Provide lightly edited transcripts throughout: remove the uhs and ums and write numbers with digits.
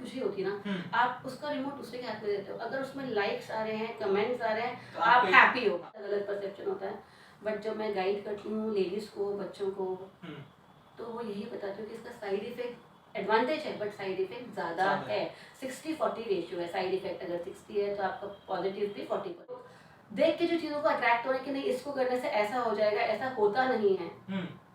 खुशी होती है ना, आप उसका रिमोट दूसरे के हाथ में देते हो, अगर उसमें लाइक्स आ रहे हैं, कमेंट्स आ रहे हैं, तो आप हैप्पी हो। गलत परसेप्शन होता है, बट जब मैं गाइड करती हूँ लेडीज को, बच्चों को, तो वो यही बताती हूँ कि इसका साइड इफेक्ट, एडवांटेज है बट साइड इफेक्ट ज़्यादा है। 60-40 रेशियो है, साइड इफेक्ट अगर 60 है तो आपका पॉजिटिव भी 40। देख के जो चीज़ों को अट्रैक्ट हो रहा है कि नहीं इसको करने से ऐसा हो जाएगा, ऐसा होता नहीं है।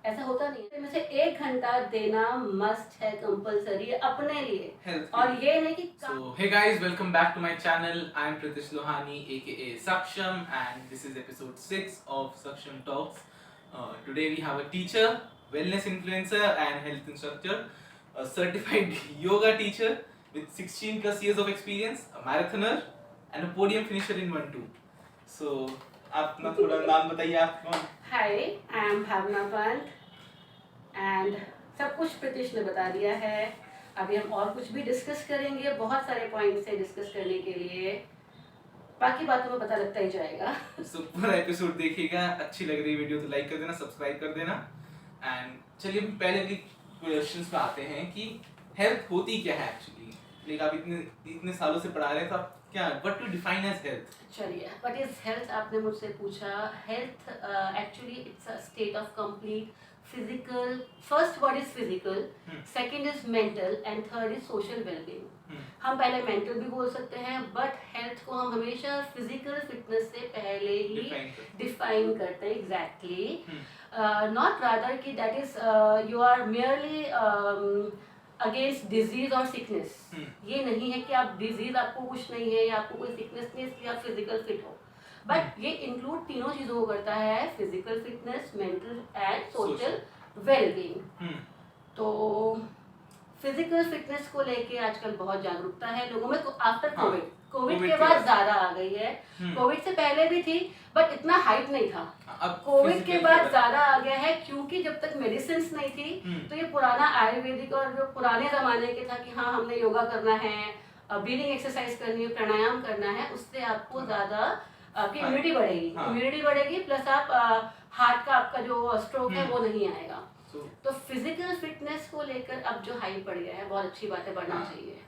ऐसा होता नहीं है। में से 1 घंटा देना मस्ट है, कंपलसरी अपने लिए, और ये नहीं कि So hey guys, welcome back to my channel. I am Pritish Lohani aka Saksham and this is episode 6 of Saksham Talks. Today we have a teacher, wellness influencer and health instructor, a certified yoga teacher with 16 plus years of experience, a marathoner and a podium finisher in 1-2. So आप अपना थोड़ा नाम बताइए, आप कौन? Hi, I am Bhavna Pant and सब कुछ प्रीतिश ने बता दिया है। अभी हम और कुछ भी डिस्कस करेंगे, बहुत सारे पॉइंट्स है डिस्कस करने के लिए, बाकी बातों में पता लगता ही जाएगा। So पूरा एपिसोड देखिएगा, अच्छी लग रही वीडियो तो लाइक कर देना, सब्सक्राइब कर देना। एंड चलिए हम पहले की क्वेश्चंस पे आते हैं कि हेल्थ होती क्या है एक्चुअली। लाइक आप इतने सालों से पढ़ा रहे हैं तो आप क्या, what to define as health? चलिए, व्हाट इज हेल्थ आपने मुझसे पूछा। Health actually it's a state of complete physical, first word is physical, second is mental and third is social wellbeing. हम पहले मेंटल भी बोल सकते हैं, बट हेल्थ को हम हमेशा फिजिकल फिटनेस से पहले ही डिफाइन करते हैं। एग्जैक्टली, नॉट रादर कि that is you are merely against disease और सिकनेस। ये नहीं है कि आप डिजीज, आपको कुछ नहीं है या आपको कोई सिकनेस नहीं, इसलिए आप फिजिकल फिट हो, बट ये इंक्लूड तीनों चीजों को करता है, physical fitness, mental and social wellbeing. तो फिजिकल फिटनेस को लेके आजकल बहुत जागरूकता है लोगों में, आफ्टर कोविड के बाद ज्यादा आ गई है। कोविड से पहले भी थी बट इतना हाइप नहीं था, अब कोविड के बाद ज्यादा आ गया है, क्योंकि जब तक मेडिसिन नहीं थी तो ये पुराना आयुर्वेदिक और जो पुराने जमाने के था कि हाँ हमने योगा करना है, ब्रीदिंग एक्सरसाइज करनी है, प्राणायाम करना है, उससे आपको ज्यादा आपकी इम्यूनिटी बढ़ेगी। इम्यूनिटी बढ़ेगी प्लस आप हार्ट का आपका जो स्ट्रोक है वो नहीं आएगा। तो फिजिकल फिटनेस को लेकर अब जो हाइप बढ़ गया है, बहुत अच्छी बात है, बढ़ना चाहिए।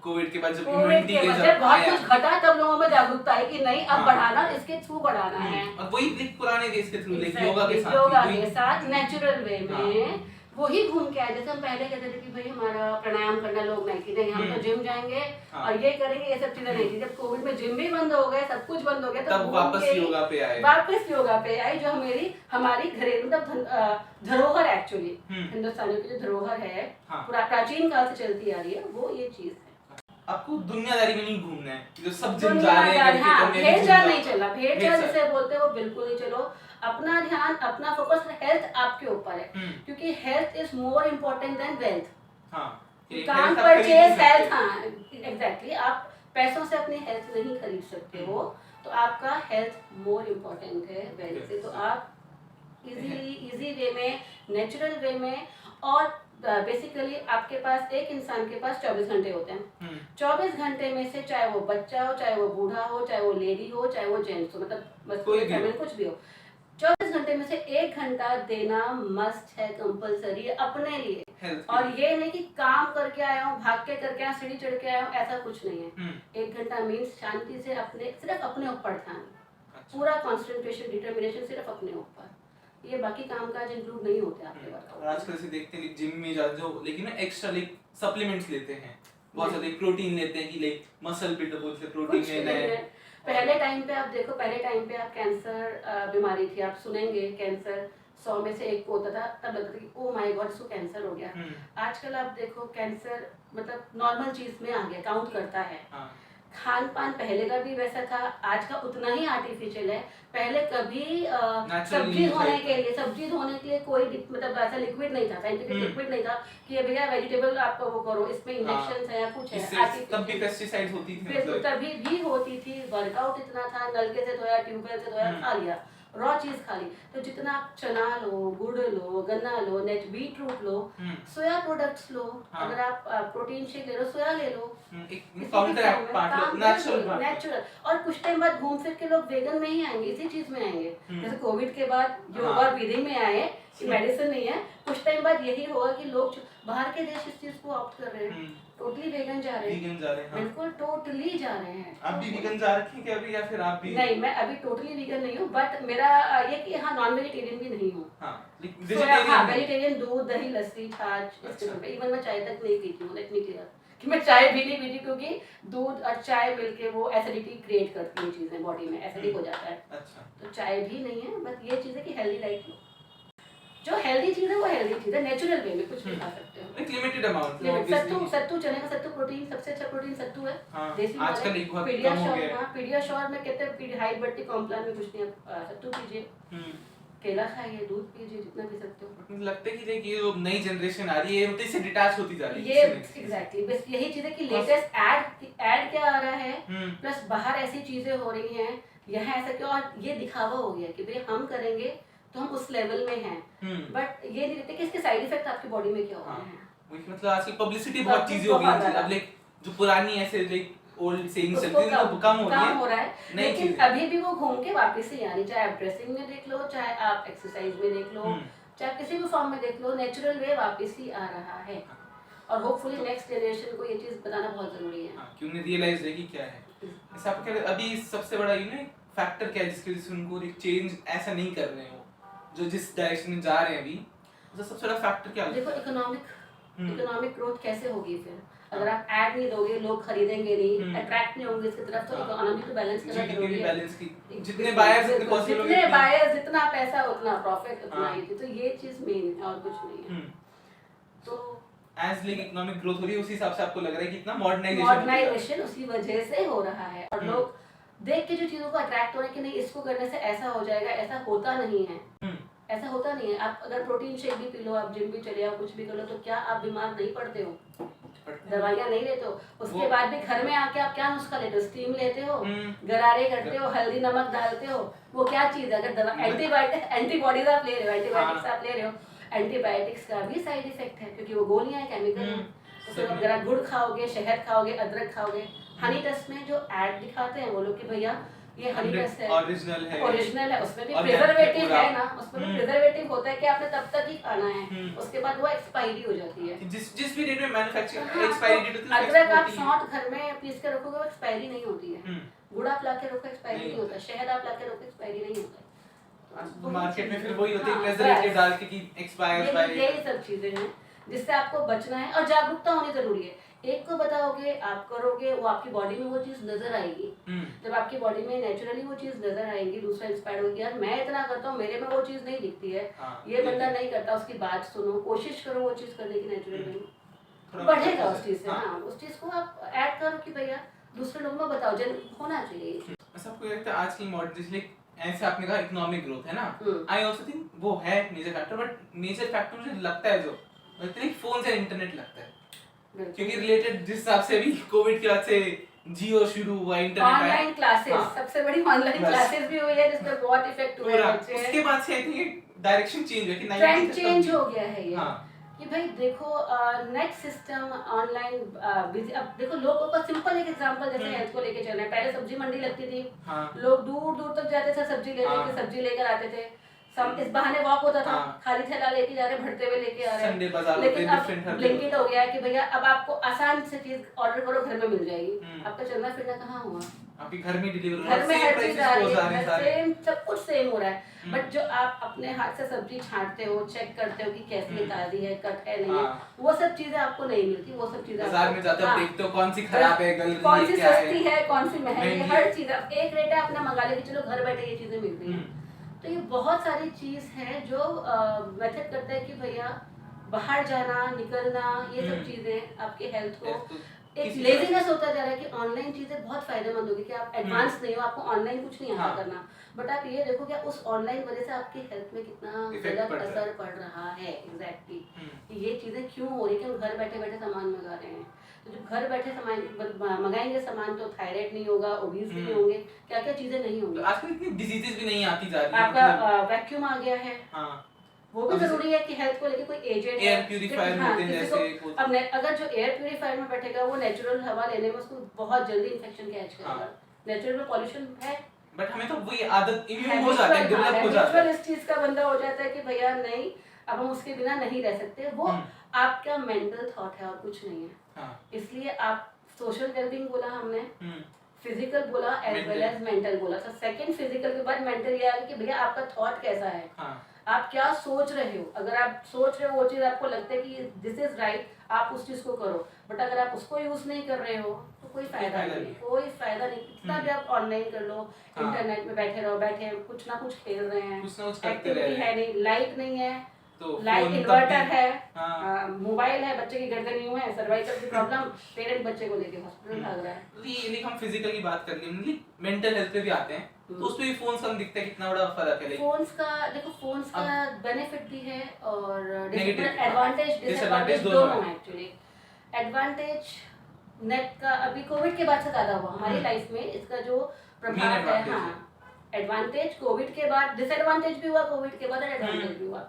कोविड के बाद जब इम्यूनिटी के जब बहुत कुछ घटा तब लोगों में जागरूकता है कि नहीं अब बढ़ाना, इसके थ्रू बढ़ाना है। और वही पुराने देश के थ्रू, योगा के साथ नेचुरल वे में वही घूम के आए। जैसे हम पहले कहते थे कि भाई हमारा प्राणायाम करना, लोग नहीं कि नहीं हम तो जिम जाएंगे और ये करेंगे, ये सब चीजें नहीं थी। जब कोविड में जिम भी बंद हो गए, सब कुछ बंद हो गया, तब वापस योगा पे आए, जो हमारी घरेलू धरोहर एक्चुअली हिंदुस्तानियों की जो धरोहर है, प्राचीन काल से चलती आ रही है, वो ये चीज है। आपको दुनियादारी में नहीं घूमना है, जो सब जिम जा रहे हैं, भेड़ चाल नहीं चलना, भेड़ चाल जिसे बोलते हैं वो बिल्कुल नहीं चलो। अपना ध्यान, अपना फोकस हेल्थ आपके ऊपर है, क्योंकि health is more important than wealth. Can't purchase health, हाँ एग्जैक्टली, आप पैसों से अपनी हेल्थ नहीं खरीद सकते हो, तो आपका हेल्थ मोर इम्पोर्टेंट है वेल्थ से। तो आप इजी वे में, नेचुरल वे में, और बेसिकली आपके पास, एक इंसान के पास 24 घंटे होते हैं। 24 घंटे में से चाहे वो बच्चा हो, चाहे वो बूढ़ा हो, चाहे वो लेडी हो, चाहे वो जेंट्स हो, मतलब कुछ भी हो, 24 घंटे में से 1 घंटा देना मस्ट है, कंपलसरी अपने लिए। और ये नहीं कि काम करके आया हूँ, भाग के करके आया, सीढ़ी चढ़ के आया हूँ, ऐसा कुछ नहीं है। 1 घंटा मीन्स शांति से अपने, सिर्फ अपने ऊपर ध्यान, पूरा कॉन्सेंट्रेशन, डिटर्मिनेशन सिर्फ अपने ऊपर। ये बाकी कामकाज इंक्लूड नहीं होते आपके वर्कआउट। आजकल से देखते हैं जिम में जाते हो, लेकिन ना एक्स्ट्रा लाइक सप्लीमेंट्स लेते हैं, बहुत सारे प्रोटीन लेते हैं कि लाइक मसल बिल्ड हो, से प्रोटीन लेना है। पहले टाइम पे आप देखो, पहले टाइम पे आप कैंसर बीमारी थी, आप सुनेंगे कैंसर 100 में से 1 को होता था, तब लगता था कि ओ माय गॉड इसको कैंसर हो गया। आजकल आप देखो कैंसर मतलब नॉर्मल चीज में आ गया, काउंट करता है। खान पान पहले का भी वैसा था, आज का उतना ही आर्टिफिशियल है। पहले कभी सब्जी धोने के लिए कोई मतलब ऐसा लिक्विड नहीं था, साइंटिफिक लिक्विड नहीं था कि भैया वेजिटेबल आप वो करो, इसमें इंजेक्शन है या कुछ है। तब भी पेस्टिसाइड होती थी, तभी भी होती थी। वर्कआउट इतना था, नलके से धोया, ट्यूबवेल से धोया, खा लिया, रॉ चीज खा ली। तो जितना आप चना लो, गुड़ लो, गन्ना लो, बीट रूट लो, सोया प्रोडक्ट्स लो, अगर आप प्रोटीन शेक ले लो, सोया ले लो, नेचुरल। और कुछ टाइम बाद घूम फिर के लोग वेगन में ही आएंगे, इसी चीज में आएंगे। जैसे कोविड के बाद योगा ब्रीदिंग में आए, मेडिसिन नहीं है, कुछ टाइम बाद यही होगा कि लोग बाहर के देश इस चीज को ऑप्ट कर रहे हैं। टोटली वेगन जा रहे हैं। वीगन जा रहे हैं, हाँ। बिल्कुल टोटली जा रहे हैं। आप भी वीगन जा रखे हैं क्या अभी, या फिर आप भी? नहीं, मैं अभी टोटली वीगन नहीं हूँ, बट मेरा ये कि हाँ नॉन वेजिटेरियन भी नहीं हूँ। हाँ, हाँ वेजिटेरियन, दूध दही लस्सी छाछ, इवन मैं चाय तक नहीं पीती हूँ। लेट मी क्लियर कि मैं चाय भी नहीं पीती, क्योंकि दूध और चाय मिलके वो एसिडिटी क्रिएट करती हैं चीजें, बॉडी में एसिडिक हो जाता है। अच्छा, तो चाय भी नहीं है, बस ये चीज़ है कि हेल्दी लाइफ लो। जो हेल्दी चीज़ है वो हेल्दी चीज़ है, नेचुरल वे में कुछ भी खा सकते हो। एक लिमिटेड अमाउंट। सत्तू चने का सत्तू प्रोटीन, सबसे अच्छा प्रोटीन सत्तू है। हाँ, देसी आजकल एक बहुत कम हो गया है। पीडियाश्योर में कहते हैं हाइड्रोटिक कॉम्प्लान में कुछ नहीं है, सत्तू पीजिए, केला खाइए, दूध पीजिए, जितना पी सकते हो। मुझे लगता है कि ये जो नई जनरेशन आ रही है, इससे डिटैच होती जा रही है। ये एग्जैक्टली बस यही चीज़ है कि लेटेस्ट ऐड क्या आ रहा है, प्लस बाहर ऐसी चीजें हो रही हैं, यहाँ ऐसा क्यों, और ये दिखावा हो गया कि भाई हम करेंगे तो हम उस लेवल में हैं, बट ये नहीं देखते कि इसके साइड इफेक्ट आपकी बॉडी में क्या हो रहे हैं। मतलब आजकल पब्लिसिटी बहुत चीजें हो गई हैं, अब लाइक जो पुरानी ऐसे लाइक ओल्ड सेइंग्स चलती थी वो कम हो रहा है, लेकिन अभी भी वो घूम के वापस ही आनी, चाहे आप ड्रेसिंग में देख लो, चाहे आप एक्सरसाइज में देख लो, चाहे किसी भी फॉर्म में देख लो, नेचुरल वे वापस ही आ रहा है। और होपफुली नेक्स्ट जनरेशन को ये चीज बताना बहुत जरूरी है, कि उन्हें रियलाइज है कि क्या है। ऐसा आपको क्या अभी सबसे बड़ा फैक्टर क्या है जिसकी वजह से उनको एक चेंज ऐसा नहीं कर रहे हो, जो जिस डायरेक्शन में जा रहे हैं अभी, तो सबसे बड़ा फैक्टर क्या देखो इकोनॉमिक ग्रोथ कैसे होगी फिर, अगर आप ऐड नहीं दोगे, लोग खरीदेंगे नहीं, अट्रैक्ट नहीं होंगे इसकी तरफ, तो इकोनॉमी को बैलेंस करना जरूरी है। जितने बायर्स उतने पॉसिबल जितने बायर्स, जितना पैसा उतना प्रॉफिट, उतना ही, तो ये चीज मेन है और कुछ नहीं है। तो एज लाइक इकोनॉमिक ग्रोथ हो रही है, उसी हिसाब से आपको लग रहा है कि इतना मॉडर्नाइजेशन उसी वजह से हो रहा है, और लोग देख के जो चीजों को अट्रैक्ट हो रहे हैं कि नहीं इसको करने से ऐसा हो जाएगा, ऐसा होता नहीं है। ऐसा होता नहीं है। आप अगर प्रोटीन शेक भी पी लो, आप जिम भी चले आओ, कुछ भी कर लो, तो क्या आप बीमार नहीं पड़ते हो? दवाइयाँ नहीं लेते हो, उसके बाद भी घर में आके आप क्या नुस्खा लेते हो? स्टीम लेते हो, गरारे करते हो, हल्दी नमक डालते हो, वो क्या चीज है? अगर दवा एंटीबॉडीज आप ले रहे हो, एंटीबायोटिक्स आप ले रहे हो, एंटीबायोटिक्स का भी साइड इफेक्ट है, क्योंकि वो गोलियां केमिकल है। तो अगर गुड़ खाओगे, शहद खाओगे, अदरक खाओगे, हनी टस्ट में जो ऐड दिखाते हैं वो लोग कि भैया ये हनी टस्ट है, ओरिजिनल है, उसमें भी प्रिजर्वेटिव है ना, उसमें भी प्रिजर्वेटिव होता है कि आपने तब तक ही खाना है, उसके बाद वो एक्सपायरी हो जाती है। जिस भी डेट में मैन्युफैक्चरिंग एक्सपायरी डेट होती है, अदरक आप सौंठ घर में पीस के रखोगे वो एक्सपायरी नहीं होती है, गुड़ आप ला के रखो एक्सपायरी नहीं होता, शहद आप ला के रखो एक्सपायरी नहीं होता। मार्केट में फिर वही होती है प्रिजर्वेटिव डाल के कि एक्सपायर बाय, यही सब चीजें हैं जिससे आपको बचना है, और जागरूकता होनी जरूरी है। एक को बताओगे, आप करोगे, वो आपकी बॉडी में वो चीज नजर आएगी। जब आपकी बॉडी में नेचुरली वो चीज नजर आएगी, दूसरा इंस्पायर होगी, यार मैं इतना करता हूँ, मेरे में वो चीज नहीं दिखती है, ये बंदा नहीं करता, उसकी बात सुनो, कोशिश करो वो चीज करने की, नेचुरल में बढ़ेगा उस चीज से। हाँ, उस चीज को आप ऐड करो कि भैया दूसरे लोगों में बताओ, जन होना चाहिए। सबको लगता है आज की मॉडर्न जिसलिए ऐसे आपने कहा इकोनॉमिक ग्रोथ है ना, आई आल्सो थिंक वो है major factor, but major factor मुझे लगता है जो फोन से इंटरनेट लगता है, क्योंकि रिलेटेड जिस हिसाब से अभी कोविड के बाद से जियो शुरू हुआ, इंटरनेट ऑनलाइन क्लासेस, सबसे बड़ी ऑनलाइन क्लासेस भी हुई है जिसमें बहुत इफेक्ट हुआ है बच्चे। उसके बाद से आई थिंक डायरेक्शन चेंज हुआ कि ट्रेंड चेंज हो गया है ये, कि भाई देखो नेट सिस्टम ऑनलाइन अब देखो लोगों का सिंपल एक एग्जांपल जैसे हेल्थ को लेके चल रहे हैं, पहले सब्जी मंडी लगती थी, लोग दूर दूर तक जाते थे सब्जी लेने के, सब्जी लेकर आते थे, इस बहाने वॉक होता था, खाली थैला लेके जा रहे, भरते हुए लेके आ रहे हैं। लेकिन अब ब्लिंकिट हो गया है कि भैया अब आपको आसान से चीज ऑर्डर करो, घर में मिल जाएगी, आपका चलना फिरना कहाँ हुआ? आपके घर में डिलीवर, घर में हर चीज आ रही है, सेम सब कुछ सेम हो रहा है। बट जो आप अपने हाथ से सब्जी छांटते हो, चेक करते हो कि कैसी ताजी है, कट है नहीं है, वो सब चीजें आपको नहीं मिलती। वो सब चीजें बाजार में जाते हो देखते हो कौन सी खराब है, गल रही है, कौन सी सस्ती है, कौन सी महंगी है, हर चीज एक रेट है, आपने मंगा ली, चलो घर बैठे ये चीजें मिल रही है। तो ये बहुत सारी चीज है जो मेथड करता है कि भैया बाहर जाना, निकलना, ये सब चीजें आपके हेल्थ को एक लेजीनेस होता जा रहा है कि ऑनलाइन चीजें बहुत फायदेमंद होगी कि आप एडवांस नहीं हो, आपको ऑनलाइन कुछ नहीं आता करना, बट आप ये देखो क्या उस ऑनलाइन वजह से आपकी हेल्थ में कितना गलत असर पड़ रहा है। एग्जैक्टली ये चीजें क्यों हो रही है कि हम घर बैठे बैठे सामान मंगा रहे हैं, तो जब घर बैठे सामान मंगाएंगे सामान तो थायराइड नहीं होगा, ओबीज नहीं होंगे, क्या क्या चीजें नहीं होंगी। आजकल इतनी डिजीजेस भी नहीं आती जा रही है, आपका वैक्यूम आ गया है, वो भी जरूरी है कि हेल्थ को लेके कोई एजेंट एयर प्यूरिफायर होते हैं जैसे, अब अगर जो एयर प्यूरिफायर में बैठेगा वो नेचुरल हवा लेने में उसको बहुत जल्दी इंफेक्शन कैच करेगा। नेचुरल में पॉल्यूशन है, बट हमें तो वही आदत इम्यून हो जाता है, डेवलप हो जाता है, इस चीज का बंदा हो जाता है कि भैया नहीं अब हम उसके बिना नहीं रह सकते। वो आपका मेंटल थॉट है और कुछ नहीं है। हाँ। इसलिए आप सोशल वेलबींग बोला हमने, हम्म, फिजिकल बोला एज वेल एज मेंटल बोला। तो सेकंड फिजिकल के बाद मेंटल ये आ गया कि भैया आपका थॉट कैसा है, हाँ, आप क्या सोच रहे हो। अगर आप सोच रहे हो वो चीज़ आपको लगता है कि दिस इज राइट, आप उस चीज़ को करो। बट अगर आप उसको यूज नहीं कर रहे हो तो कोई फायदा नहीं है, कोई फायदा नहीं। कितना भी आप ऑनलाइन कर लो, हाँ। इंटरनेट में बैठे रहो, बैठे कुछ ना कुछ खेल रहे हैं, कुछ ना कुछ करते रह एक्टिविटी रहे है हैं। नहीं, लाइट नहीं है, तो लाइट फोन तब इन्वर्टर भी- है, हाँ। मोबाइल है, बच्चे की गर्दन नहीं हुए, सर्वाइकल की प्रॉब्लम, पेरेंट बच्चे को लेके हॉस्पिटल भाग रहा है। ये हम फिजिकल की बात कर लिए, मेंटल हेल्थ पे भी आते हैं, तो उस पे भी फोन कम दिखता है, कितना बड़ा फर्क है। फोन्स का देखो, फोन्स का बेनिफिट भी है और Negative, एडवांटेज डिसएडवांटेज दोनों दोनों है। है एक्चुअली। एडवांटेज नेट का अभी कोविड के बाद से ज्यादा हुआ हमारी लाइफ में, इसका जो प्रभाव है। advantage हाँ, एडवांटेज कोविड के बाद, डिसएडवांटेज भी हुआ कोविड के बाद, एडवांटेज भी हुआ।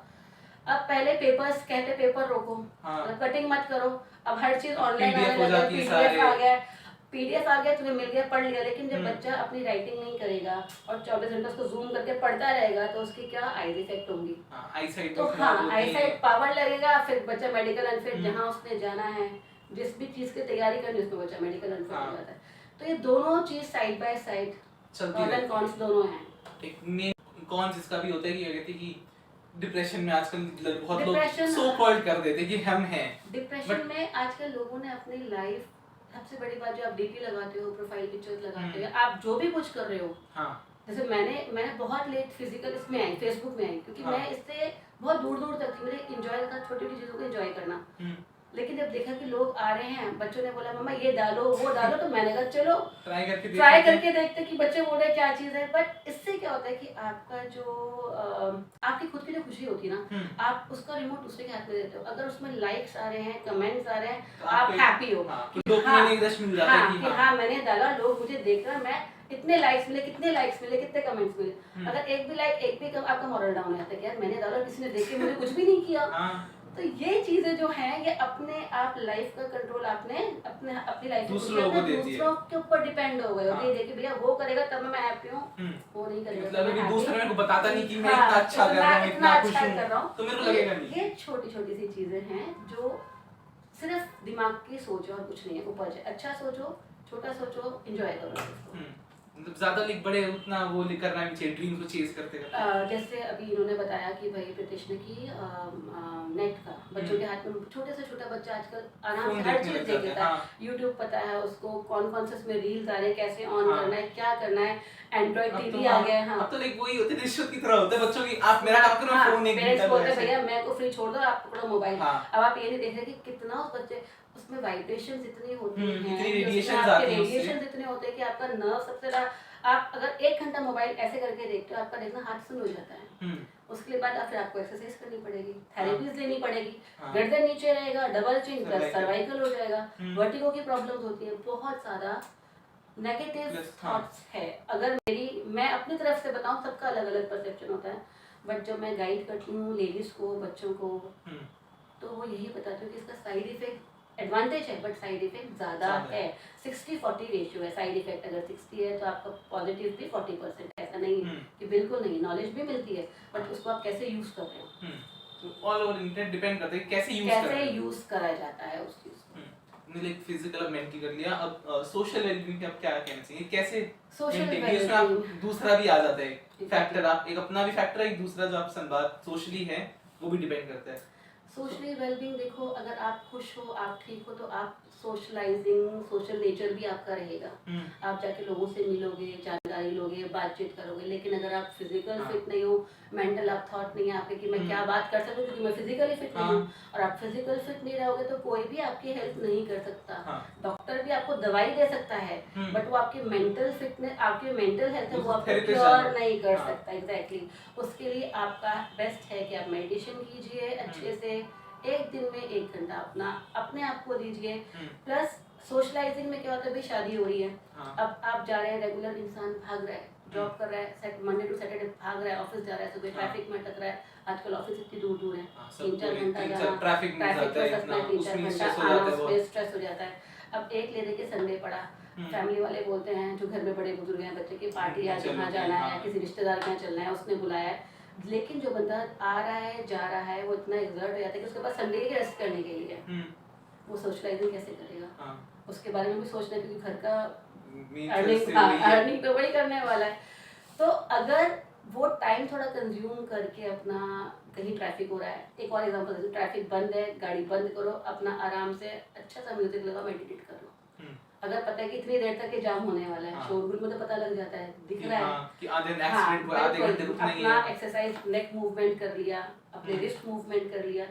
अब पहले पेपर्स कहते पेपर रोको, हाँ। कटिंग मत करो, अब हर चीज ऑनलाइन PDF हो आने लगा, जाती है पीडीएफ सारे। आ गया, पीडीएफ आ गया, तुम्हें मिल गया, पढ़ लिया। लेकिन जब हम्म। बच्चा अपनी राइटिंग नहीं करेगा और 24 घंटे उसको जूम करके पढ़ता रहेगा तो उसकी क्या आई इफेक्ट होंगी। आईसाइट तो हाँ, आईसाइट पावर लगेगा, फिर बच्चा मेडिकल अनफिट, जहाँ उसने जाना है, जिस भी चीज की तैयारी करनी है उसमें बच्चा मेडिकल अनफिट हो जाता है। तो ये दोनों चीज side by side, pros and cons दोनों हैं। एक मेन कॉन्स इसका भी होता है कि कहते हैं कि डिप्रेशन में आजकल बहुत लोग डिप्रेशन सो कॉल्ड कर देते हैं कि हम हैं। डिप्रेशन में आजकल लोगों ने अपनी लाइफ, सबसे बड़ी बात जो आप डीपी लगाते हो, प्रोफाइल पिक्चर्स लगाते हो, आप जो भी कुछ कर रहे हो, हाँ। जैसे मैंने बहुत लेट फिजिकल इसमें आई, फेसबुक में आई, क्योंकि हाँ। मैं इससे बहुत दूर दूर तक थी। मुझे एंजॉय था छोटी छोटी चीज़ों को एंजॉय करना। लेकिन जब देखा कि लोग आ रहे हैं, बच्चों ने बोला मम्मा ये डालो वो डालो, तो मैंने कहा चलो ट्राई करके देखते कि बच्चे बोल रहे क्या चीज़ है। बट इससे क्या होता है कि आपका जो आपकी खुद की जो खुशी होती है ना, आप उसका रिमोट दूसरे के हाथ में देते हो। अगर उसमें लाइक्स आ रहे हैं, कमेंट्स आ रहे हैं, तो आप हैप्पी हो कि हाँ मैंने डाला, लोग मुझे देख रहे हैं, मैं इतने लाइक्स मिले, कितने लाइक्स मिले, कितने कमेंट्स मिले। अगर एक भी लाइक, एक भी कम, आपका मॉरल डाउन आता है कि यार मैंने डाला, किसी ने देख के मुझे कुछ भी नहीं किया। तो ये चीजें जो हैं, ये अपने आप लाइफ का कंट्रोल आपने अपनी लाइफ दूसरों के ऊपर डिपेंड हो गए हो। ये देखिए भैया वो करेगा तब मैं हैप्पी हूँ, वो नहीं करेगा मतलब कि दूसरे मेरे को बताता नहीं कि मैं इतना अच्छा कर रहा हूँ, इतना खुश हूँ, तो मेरे को लगेगा नहीं। ये छोटी छोटी सी चीजें हैं जो सिर्फ दिमाग की सोच और कुछ नहीं है, ऊपर से अच्छा सोचो, छोटा सोचो, एंजॉय करो। मतलब ज्यादा लिख बड़े उतना वो करना नहीं चाहिए, ड्रीम को चेज करते करते। जैसे अभी इन्होंने बताया कि भाई प्रीतिश ने की नेट का, बच्चों के हाथ में, छोटे से छोटा बच्चा आजकल आराम से हर चीज देख लेता है। यूट्यूब पता है उसको, कौन कौन से उसमें रील्स आ रहे हैं, कैसे ऑन करना है, क्या करना है, एंड्रॉइड टीवी आ गया है। हाँ, अब तो लाइक वही होते रिश्वत की तरह होता है बच्चों की, आप मेरा काम करो, फोन एक पेरेंट्स बोलते हैं भैया मैं को फ्री छोड़ दो, आप पकड़ो मोबाइल। अब आप ये नहीं देख रहे कि कितना उस बच्चे, उसमें वाइब्रेशंस इतनी होती हैं, रेडिएशंस इतने होते हैं कि आपका नर्व सबसे ज्यादा, आप अगर 1 घंटा मोबाइल ऐसे करके देखते हो, आपका देखना हार्ट सुन हो जाता है। उसके बाद फिर आपको एक्सरसाइज करनी पड़ेगी, थेरेपीज लेनी पड़ेगी, गर्दन नीचे रहेगा, डबल चिन प्लस सर्वाइकल हो जाएगा, वर्टिगो की प्रॉब्लम्स होती है, बहुत ज्यादा नेगेटिव थॉट्स है। अगर मैं अपनी तरफ से बताऊं, सबका अलग अलग परसेप्शन होता है, बट जब मैं गाइड करती हूँ लेडीज को, बच्चों को, तो वो यही बताती हूँ कि इसका साइड इफेक्ट, एडवांटेज है बट साइड इफेक्ट ज्यादा है। 60-40 रेशियो है, साइड इफेक्ट अगर 60 है तो आपका पॉजिटिव भी 40%। ऐसा नहीं है कि बिल्कुल नहीं, नॉलेज भी मिलती है, बट उसको आप कैसे यूज कर रहे हो, ऑल ओवर इंटरनेट डिपेंड करता है कैसे यूज करा जाता है उस चीज को। लाइक फिजिकल और मेंटल कर लिया, अब सोशल वेलबींग पे आप क्या कहना चाहिए, कैसे सोशल वेलबींग आप दूसरा भी आ जाता है फैक्टर, आप एक अपना भी फैक्टर है, एक दूसरा जो आप संवाद सोशली है वो भी डिपेंड करता है। सोशली वेलबींग देखो, अगर आप खुश हो, आप ठीक हो, तो आप सोशलाइजिंग, सोशल नेचर भी आपका रहेगा। आप जाके लोगों से मिलोगे, जानकारी लोगे, बातचीत करोगे। लेकिन अगर आप फिजिकल फिट नहीं हो, मेंटल आप थॉट नहीं है आपके कि मैं क्या बात कर सकूं क्योंकि मैं फिजिकली फिट नहीं हूँ, और आप फिजिकल फिट नहीं रहोगे तो कोई भी आपकी हेल्प नहीं कर सकता। डॉक्टर भी आपको दवाई दे सकता है, बट वो आपकी मेंटल फिटनेस, आपकी मेंटल हेल्थ है वो आपको क्योर नहीं कर सकता। एग्जैक्टली, उसके लिए आपका बेस्ट है कि आप मेडिटेशन कीजिए अच्छे से, एक दिन में 1 घंटा अपने आप को दीजिए। प्लस सोशलाइजिंग में क्या होता है, भाई शादी हो रही है, अब आप जा रहे हैं, रेगुलर इंसान भाग रहा है, जॉब कर रहा है, मंडे टू सैटरडे भाग रहा है, ऑफिस जा रहा है, सुबह ट्रैफिक में अटक रहा है, आजकल ऑफिस इतनी दूर दूर है, 3-4 घंटा जाना, ट्रैफिक में फंसना, 3-4 घंटा आना, उसमें स्ट्रेस हो जाता है। अब एक लेने के संडे पड़ा, फैमिली वाले बोलते हैं, जो घर में बड़े बुजुर्ग हैं, बच्चे की पार्टी है, जहाँ जाना है, किसी रिश्तेदार के यहाँ चलना है, उसने बुलाया है। लेकिन जो बंदा आ रहा है, जा रहा है, वो इतना एग्जर्ट हो जाता है कि उसके पास संडे ही रेस्ट करने के लिए वो सोशलाइजिंग कैसे करेगा? हाँ उसके बारे में भी सोचना है, क्योंकि घर का मेन अर्निंग तो वही करने वाला है। तो अगर वो टाइम थोड़ा कंज्यूम करके अपना, कहीं ट्रैफिक हो रहा है, एक और एग्जांपल देती हूँ, ट्रैफिक बंद है, गाड़ी बंद करो, अपना आराम से अच्छा सा म्यूजिक लगाओ, मेडिटेट कर लो। अगर पता है कि इतनी देर तक ये जाम होने वाला है, शोरगुल में तो पता लग जाता है, दिख रहा है कि आधे घंटे रुकना ही अपना है। एक्सरसाइज, नेक मूवमेंट कर लिया, अपने रिस्ट मूवमेंट कर लिया,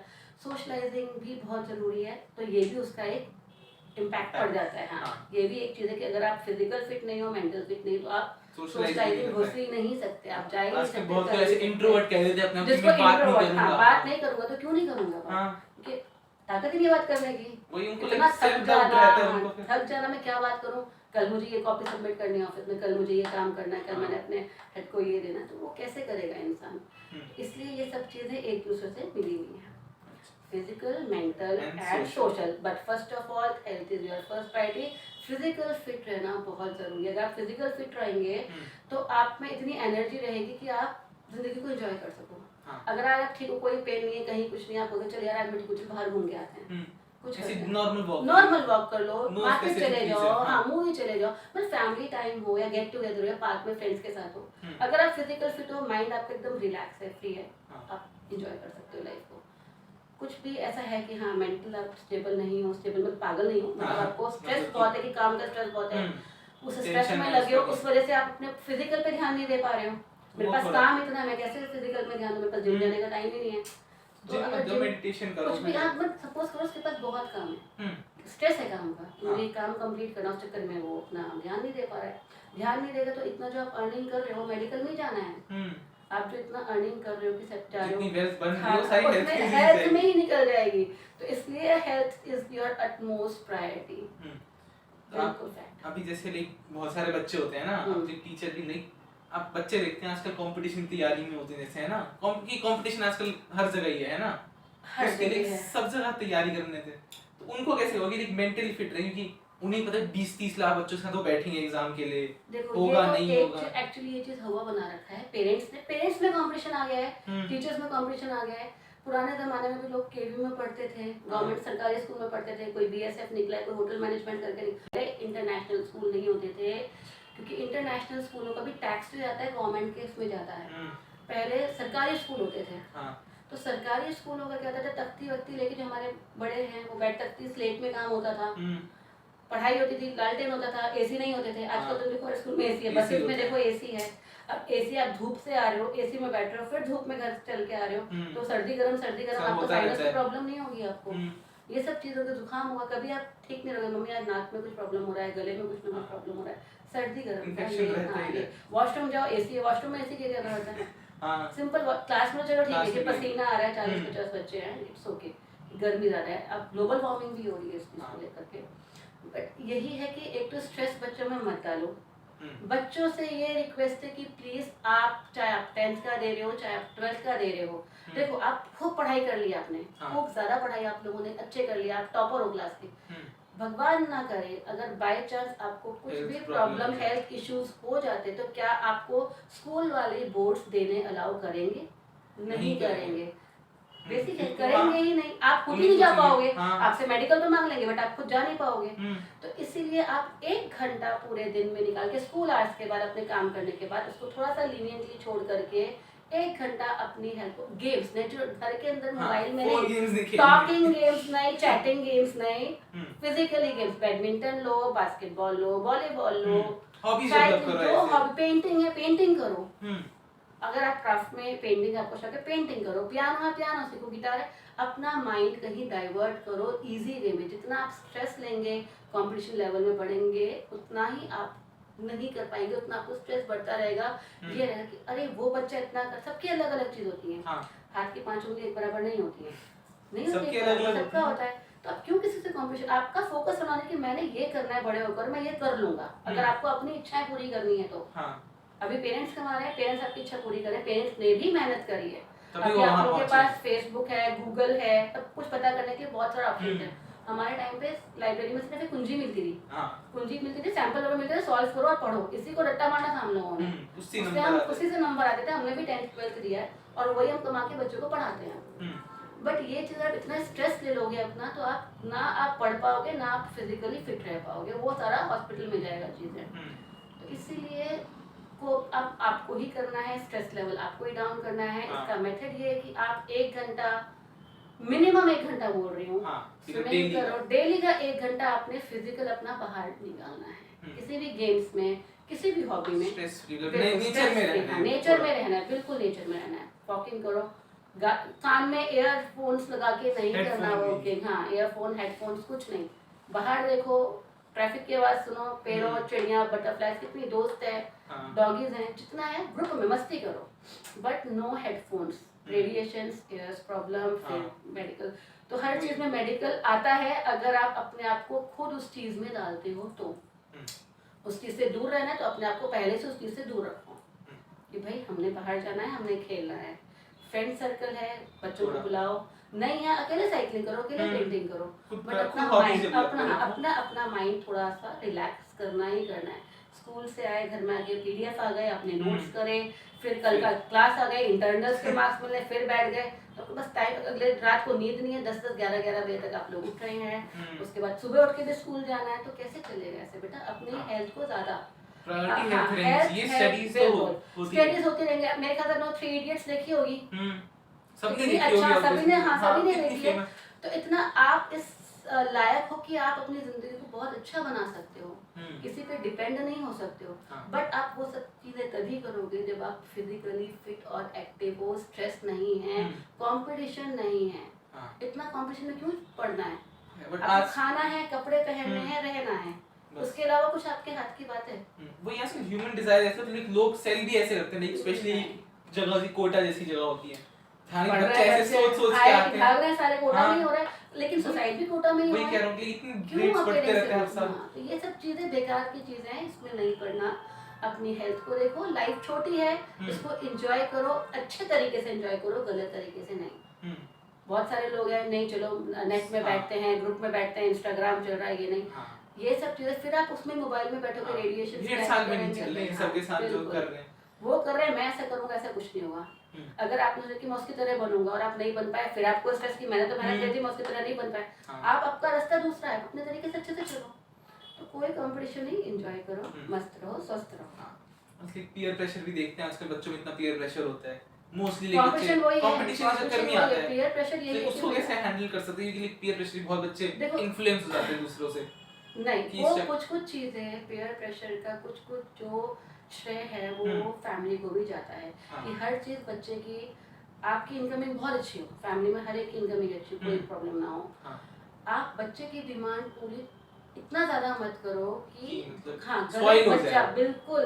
सोशलाइजिंग भी बहुत जरूरी है। तो ये भी उसका एक इम्पैक्ट पड़ जाता है। हाँ, ये भी एक चीज़ है कि अगर आप फिजिकल फिट नहीं हो, मेंटल फिट नहीं, तो आप सोशलाइजिंग घुस ही नहीं सकते, आप जा ही नहीं सकते। बहुत ऐसे इंट्रोवर्ट कह देते अपने आप कि जिसको मैं बात नहीं इंट्रोवर्ट, करूंगा। हाँ, बात नहीं करूंगा तो क्यों नहीं करूंगा? क्योंकि ताकत ही नहीं बात करने की। वही उनको इतना थक जाना, उनको थक जाना, मैं क्या बात करूं, कल मुझे ये कॉपी सबमिट करनी है ऑफिस में, कल मुझे ये काम करना है, कल मैंने अपने हेड को ये देना है, तो वो कैसे करेगा इंसान? इसलिए ये सब चीजें एक दूसरे से मिली हुई हैं, physical, mental and social. But first of all health is your first priority. Physical fit रहना बहुत जरूरी है। अगर आप फिजिकल फिट रहेंगे तो आप में इतनी एनर्जी रहेगी कि आप जिंदगी को एंजॉय कर सको। अगर आप ठीक हो, कोई पेन नहीं है, कहीं कुछ नहीं, आप बोलोगे चल यार आज मैं कुछ बाहर घूम के आते हैं, कुछ नॉर्मल वॉक कर लो, मार्केट चले जाओ, हाँ, मूवी चले जाओ, मतलब फैमिली टाइम हो या गेट टुगेदर हो या पार्क में फ्रेंड्स के साथ हो। अगर आप फिजिकल फिट हो, माइंड आपका एकदम रिलैक्स है, फ्री है, आप एंजॉय कर सकते हो लाइफ को। कुछ भी ऐसा है कि हाँ मेंटल आप स्टेबल नहीं हो, स्टेबल में पागल नहीं हो, मतलब आपको स्ट्रेस बहुत है कि काम का स्ट्रेस बहुत है, उस स्ट्रेस में लगे हो, उस वजह से आप अपने फिजिकल पे ध्यान नहीं दे पा रहे हो। मेरे पास काम इतना है, मैं कैसे फिजिकल पे ध्यान दूं, मेरे पास जिम जाने का टाइम ही नहीं है। तो अगर मेडिटेशन करो, कुछ भी आप मत सपोज करो उसके पास बहुत काम है, स्ट्रेस है काम का, मुझे काम कंप्लीट करना, उस चक्कर में वो अपना ध्यान नहीं दे पा रहा है। ध्यान नहीं देगा तो इतना जो आप अर्निंग कर रहे हो, मेडिकल में जाना है, आप जो इतना अर्निंग कर रहे हो कि सब जा रहे हो, हेल्थ में ही निकल जाएगी। तो इसलिए health is your utmost priority. अभी जैसे लाइक बहुत सारे बच्चे होते हैं ना, अपने टीचर भी लाइक आप बच्चे देखते हैं आजकल कंपटीशन की तैयारी में होते हैं, जैसे है ना कंपटीशन आजकल हर जगह ही है ना, हर जगह सब जगह तैयारी करने थे, तो उनको कैसे होगी लाइक मेंटली फिट रहेंगे कि उन्हें पता है 20-30 लाख बच्चों के साथ वो बैठेंगे एग्जाम के लिए, होगा नहीं होगा। एक्चुअली ये चीज हवा बना रखा है पेरेंट्स में कंपटीशन आ गया है, टीचर्स में कंपटीशन आ गया है। पुराने जमाने में भी लोग केवी में पढ़ते थे, गवर्नमेंट सरकारी स्कूल में पढ़ते थे, कोई बीएसएफ निकला है, कोई होटल मैनेजमेंट करके निकले, इंटरनेशनल स्कूल नहीं होते थे, क्योंकि इंटरनेशनल स्कूलों का भी टैक्स जो जाता है गवर्नमेंट के इसमें जाता है। पहले सरकारी स्कूल होते थे, तो सरकारी स्कूलों का क्या होता था, तख्ती वख्ती लेके जो हमारे बड़े हैं वो बैठ तख्ती स्लेट में काम होता था, पढ़ाई होती थी, लालटेन होता था, एसी नहीं होते थे। आजकल तो देखो स्कूल में एसी है, बसेस में देखो एसी है। अब एसी आप धूप से आ रहे हो, एसी में बैठ रहे हो, फिर धूप में घर चल के आ रहे हो, तो सर्दी गर्म आपको साइनस की प्रॉब्लम नहीं होगी आपको। ये सब चीजों का जुकाम होगा, कभी आप ठीक नहीं रहोगे, मम्मी आज नाक में कुछ प्रॉब्लम हो रहा है, गले में कुछ ना कुछ प्रॉब्लम हो रहा है, सर्दी गर्म। वॉशरूम जाओ, एसी है, वॉशरूम में एसी की जगह होता है। सिंपल क्लास में चलो ठीक है, पसीना आ रहा है, 40-50 बच्चे हैं, इट्स ओके, गर्मी ज्यादा है, अब ग्लोबल वार्मिंग भी हो रही है इस चीज को लेकर के। बट यही है कि एक तो स्ट्रेस बच्चों में मत डालो। बच्चों से ये रिक्वेस्ट है कि प्लीज आप, चाहे आप 10th का दे रहे हो, चाहे आप 12th का दे रहे हो, देखो आप खूब पढ़ाई कर लिया, आपने खूब ज्यादा पढ़ाई आप लोगों ने अच्छे कर लिया, आप टॉपर हो क्लास के, भगवान ना करे अगर बाय चांस आपको कुछ भी प्रॉब्लम, हेल्थ इश्यूज हो जाते, तो क्या आपको स्कूल वाले बोर्ड्स देने अलाउ करेंगे? नहीं करेंगे, बेसिक है, करेंगे ही नहीं, आप खुद ही नहीं जा पाओगे। आपसे मेडिकल तो मांग लेंगे बट आप खुद जा नहीं पाओगे। तो इसीलिए आप 1 घंटा पूरे दिन में निकाल के, स्कूल आवर्स के बाद, अपने काम करने के बाद, उसको थोड़ा सा लीनियंटली छोड़ करके 1 घंटा अपनी हेल्थ को, गेम्स नेचुरल, घर के अंदर मोबाइल में नहीं, टॉकिंग गेम्स नहीं, चैटिंग गेम्स नहीं, फिजिकली गेम्स, बैडमिंटन लो, बास्केटबॉल लो, वॉलीबॉल लो, हॉबी पेंटिंग है, पेंटिंग करो। अगर आप क्राफ्ट में पेंटिंग आपको शौक है, पेंटिंग करो, पियानो है पियानो सीखो, गिटार है, अपना माइंड कहीं डाइवर्ट करो इजी वे में। जितना आप स्ट्रेस लेंगे, कंपटीशन लेवल में बढ़ेंगे, उतना ही आप नहीं कर पाएंगे, उतना आपको स्ट्रेस बढ़ता रहेगा। ये रहेगा कि अरे वो बच्चा इतना कर, सबकी अलग अलग चीज होती है, हाथ की 5 उंगली एक बराबर नहीं होती है, नहीं होती है, सबका होता है। तो आप क्यों किसी से कंपटीशन, आपका फोकस बनाने कि मैंने ये करना है, बड़े होकर मैं ये कर लूंगा। अगर आपको अपनी इच्छाएं पूरी करनी है तो अभी पेरेंट्स कमा रहे हैं, पेरेंट्स आपकी इच्छा पूरी करें, पेरेंट्स ने भी मेहनत करी है, अभी आप लोगों के पास फेसबुक है, गूगल है, सब कुछ पता करने के बहुत सारे ऑप्शन है। हमारे टाइम पे लाइब्रेरी में सिर्फ कुंजी मिलती थी, कुंजी मिलती थी, सैंपल पेपर मिलते थे, सॉल्व करो और पढ़ो, इसी को रट्टा मारना था हम लोगों ने, उसी से नंबर आते थे। हमने भी 10th 12th दिया है और वही हम कमा के बच्चों को पढ़ाते हैं। बट ये चीज़ आप इतना स्ट्रेस ले लोगे अपना, तो आप ना आप पढ़ पाओगे ना आप फिजिकली फिट रह पाओगे, वो सारा हॉस्पिटल में जाएगा चीज़ें। तो इसीलिए को अब आपको ही करना है, स्ट्रेस लेवल आपको ही डाउन करना है। इसका मेथड ये है कि आप 1 घंटा, मिनिमम 1 घंटा बोल रही हूँ, स्विमिंग करो डेली का। 1 घंटा आपने फिजिकल अपना बाहर निकालना है, किसी भी गेम्स में, किसी भी हॉबी में, नेचर में रहना है, बिल्कुल नेचर में रहना है। वॉकिंग करो, कान में ईयरफोन्स लगा के नहीं करना वॉकिंग, हाँ ईयरफोन हेडफोन्स कुछ नहीं। बाहर देखो, ट्रैफिक की आवाज सुनो, पेड़ों, चिड़िया, बटरफ्लाइज, कितनी दोस्त है, डॉगीज हैं, जितना है ग्रुप में मस्ती करो, but no headphones. Radiation, ears problem, फिर मेडिकल, तो हर चीज में मेडिकल आता है अगर आप अपने आप को खुद उस चीज में डालते हो तो। उस चीज से दूर रहना है तो अपने आप को पहले से उस चीज से दूर रखो कि भाई हमने बाहर जाना है, हमने खेलना है, फ्रेंड सर्कल है, बच्चों को बुलाओ, नहीं है अकेले साइकिलिंग करो, अकेले पेंटिंग करो, बट अपना माइंड, अपना माइंड थोड़ा सा रिलैक्स करना ही करना है। स्कूल से आए, घर में आके पीडीएफ आ गए, अपने नोट्स करें, फिर कल का क्लास आ गए, इंटरनल्स के मार्क्स मिलने, फिर बैठ गए, तो बस टाइम, अगले रात को नींद नहीं है, 10-10, 11-11 बजे तक आप लोग उठ रहे हैं, उसके बाद सुबह उठ के भी स्कूल जाना है, तो कैसे चलेगा ऐसे बेटा? अपनी हेल्थ को ज्यादा स्टडीज होती रहेंगे। मेरे ख्याल से 3 इडियट्स देखी होगी, सभी ने देखी है। तो इतना आप इस लायक हो कि आप अपनी जिंदगी को बहुत अच्छा बना सकते हो, किसी पे डिपेंड नहीं हो सकते हो, बट आप वो सब चीजें तभी करोगे जब आप फिजिकली फिट और एक्टिव हो, स्ट्रेस नहीं है, कंपटीशन नहीं है। इतना कंपटीशन में क्यों पढ़ना है? आपको खाना है, कपड़े पहनने हैं, रहना है, उसके अलावा कुछ आपके हाथ की बात है? वो यहाँ से ह्यूमन डिजायर ऐसे, तो लोग सेल भी ऐसे करते हैं, स्पेशली जगह की कोटा जैसी जगह होती है, बच्चे ऐसे सोच के आते हैं, भाग रहे हैं सारे, कोटा में ही हो रहा है, लेकिन सोसाइटी भी कोटा में ही हो रहा है। वही कह रहा हूं कि इतनी ग्रेड्स बढ़ते रहते हैं हर साल। तो ये सब चीजें बेकार की चीजें हैं, इसमें नहीं पढ़ना। अपनी हेल्थ को देखो, लाइफ छोटी है, इसको एंजॉय करो, अच्छे तरीके से एंजॉय करो, गलत तरीके से नहीं। बहुत सारे लोग हैं, नहीं चलो नेट में बैठते हैं, ग्रुप में बैठते हैं, इंस्टाग्राम चल रहा है, ये नहीं, ये सब चीजें, फिर आप उसमें मोबाइल में बैठोगे, रेडिएशन वो कर रहे हैं, मैं ऐसा करूंगा, ऐसा कुछ नहीं होगा। अगर आपने सोचा कि मैं उसकी तरह बनूंगा और आप नहीं बन पाए, फिर आपको स्ट्रेस की मैंने तो मेहनत की थी, मैं उसकी तरह नहीं बन पाए, आप आपका रास्ता दूसरा है, अपने तरीके से अच्छे से चलो। तो कोई कंपटीशन नहीं, एंजॉय करो, मस्त रहो, स्वस्थ रहो। पीयर प्रेशर भी देखते हैं आजकल, बच्चों में इतना पीयर प्रेशर होता है मोस्टली, कंपटीशन के चक्कर में आता है, पीयर प्रेशर यही है, उसको कैसे हैंडल कर सकते हैं? क्योंकि पीयर प्रेशर बहुत बच्चे इन्फ्लुएंस हो जाते हैं दूसरों से। नहीं, वो कुछ चीजें पीयर प्रेशर का कुछ जो श्रेय है वो फैमिली को भी जाता है, कि हर चीज बच्चे की, आपकी इनकमिंग बहुत अच्छी हो, फैमिली में हर एक की इनकमिंग अच्छी, कोई प्रॉब्लम ना हो, आप बच्चे की डिमांड पूरी इतना ज्यादा मत करो कि हाँ गलत बच्चा, बिल्कुल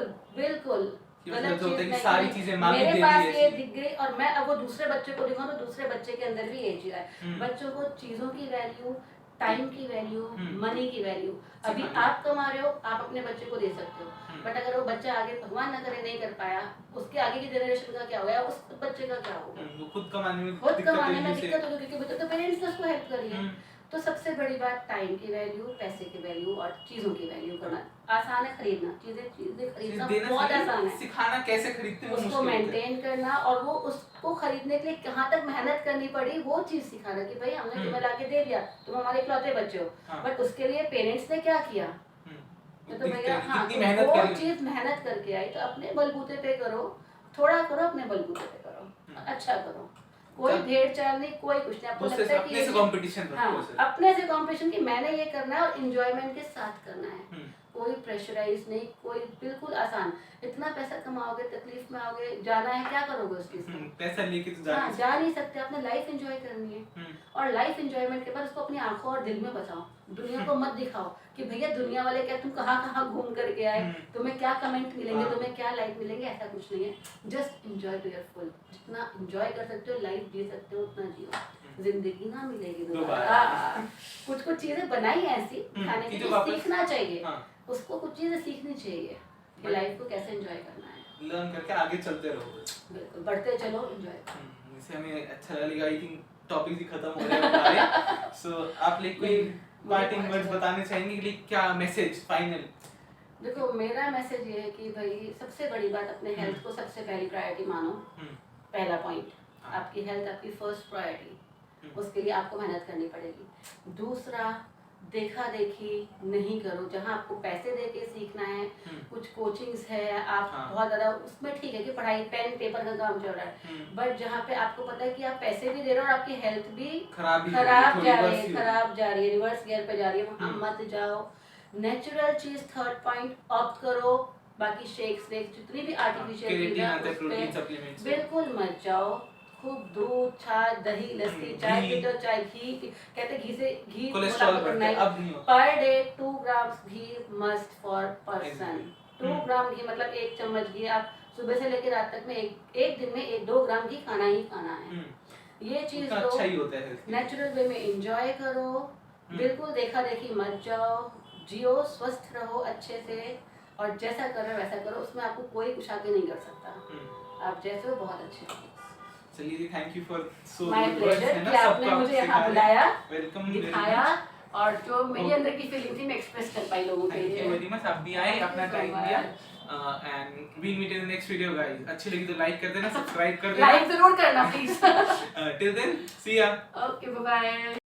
गलत चीज नहीं, सारी चीजें मेरे पास ये दिख गई और मैं अब वो दूसरे बच्चे को दिखाऊं तो दूसरे बच्चे के अंदर भी ये चीज है। बच्चों को चीजों की वैल्यू, टाइम की वैल्यू, मनी की वैल्यू, अभी आप कमा रहे हो, आप अपने बच्चे को दे सकते हो, बट अगर वो बच्चा आगे भगवान न करे नहीं कर पाया, उसके आगे की जनरेशन का क्या होगा, उस बच्चे का क्या होगा? वो खुद कमाने में दिक्कत होगी, क्योंकि तो पेरेंट्स ने उसको हेल्प करी है। तो सबसे बड़ी बात टाइम की वैल्यू, पैसे की वैल्यू और चीजों की वैल्यू करना। आसान है खरीदना, चीजें खरीदना बहुत आसान है, सिखाना कैसे खरीदते हैं उसको मेंटेन करना, और वो उसको खरीदने के लिए कहाँ तक मेहनत करनी पड़ी वो चीज सिखाना, कि भाई हमने तुम्हें लाके दे दिया, तुम हमारे इकलौते बच्चे हो, बट उसके लिए पेरेंट्स ने क्या किया, तो भैया हाँ, तो वो चीज मेहनत करके आई, तो अपने बलबूते पे करो, थोड़ा करो, अपने बलबूते पे करो, अच्छा करो, कोई भेड़ चाल नहीं, कोई कुछ नहीं। आपको लगता है कि अपने से कंपटीशन, हाँ, अपने से कंपटीशन की मैंने ये करना है और एंजॉयमेंट के साथ करना है, कोई प्रेशराइज नहीं, कोई बिल्कुल आसान। इतना पैसा कमाओगे, तकलीफ में आओगे, जाना है, क्या करोगे उस चीज का? पैसा लेके तो जा नहीं सकते, आपने लाइफ एंजॉय करनी है, और लाइफ एंजॉयमेंट के बाद उसको अपनी आंखों और दिल में बसाओ, दुनिया को मत दिखाओ कि भैया दुनिया वाले क्या तुम कहाँ घूम करके आए, तुम्हें क्या कमेंट मिलेंगे, तुम्हें क्या लाइक मिलेंगे, ऐसा कुछ नहीं है। Just enjoy to your full, जितना एंजॉय कर सकते हो, लाइफ जी सकते हो, उतना जियो, जिंदगी ना मिलेगी दोबारा। कुछ चीजें बनाई ऐसी खाने की, सीखना चाहिए, उसको कुछ चीजें सीखनी चाहिए कि लाइफ को कैसे एंजॉय करना है, लर्न करके आगे चलते रहो, बिल्कुल बढ़ते चलो, एंजॉय। इससे हमें अच्छा लगेगा। आई थिंक टॉपिक भी खत्म हो रहे हैं हमारे, सो आप लाइक कोई पार्टिंग वर्ड्स बताने चाहेंगे कि क्या मैसेज फाइनल? देखो, मेरा मैसेज ये है कि भाई सबसे बड़ी बात, अपने हेल्थ को सबसे पहली प्रायोरिटी मानो, पहला पॉइंट, आपकी हेल्थ आपकी फर्स्ट प्रायोरिटी। उसके लिए आपको मेहनत करनी पड़ेगी। दूसरा, देखा देखी नहीं करो। जहाँ आपको पैसे दे के सीखना है, कुछ कोचिंग्स है, आप बहुत ज़्यादा उसमें ठीक है कि पढ़ाई पेन पेपर का काम चल रहा है, बट जहाँ पे आपको पता है कि आप पैसे भी दे रहे हो और आपकी हेल्थ भी खराब जा रही है, रिवर्स गियर पे जा रही है, वहाँ मत जाओ। नेचुरल चीज़, थर्ड पॉइंट, ऑप्ट करो। बाकी शेक्स जितनी भी आर्टिफिशियल बिल्कुल मत जाओ। खूब दूध, छाछ, दही, लस्सी, चाय पीते हो, चाय घी कहते घी से घी पर डे 2 ग्राम्स घी मस्ट फॉर पर्सन। 2 ग्राम घी मतलब 1 चम्मच घी आप सुबह से लेकर रात तक में एक दिन में 1-2 ग्राम घी खाना ही खाना है। ये चीज तो अच्छा ही होता है। नेचुरल वे में एंजॉय करो, बिल्कुल देखा देखी मत जाओ, जियो, स्वस्थ रहो अच्छे से, और जैसा कर रहे हो वैसा करो। उसमें आपको कोई कुछ आगे नहीं कर सकता। आप जैसे हो बहुत अच्छे हो। चलिए, thank you for so my pleasure कि आपने मुझे यहाँ बुलाया, वेलकम, दिखाया, और जो मेरे अंदर की फीलिंग थी मैं एक्सप्रेस कर पाई लोगों के लिए। थैंक यू वेरी मच, आप भी आए, अपना टाइम दिया, and we meet in the next video guys. अच्छी लगी तो लाइक कर देना, सब्सक्राइब कर देना, लाइक जरूर करना please. Till then see ya. Okay, bye bye.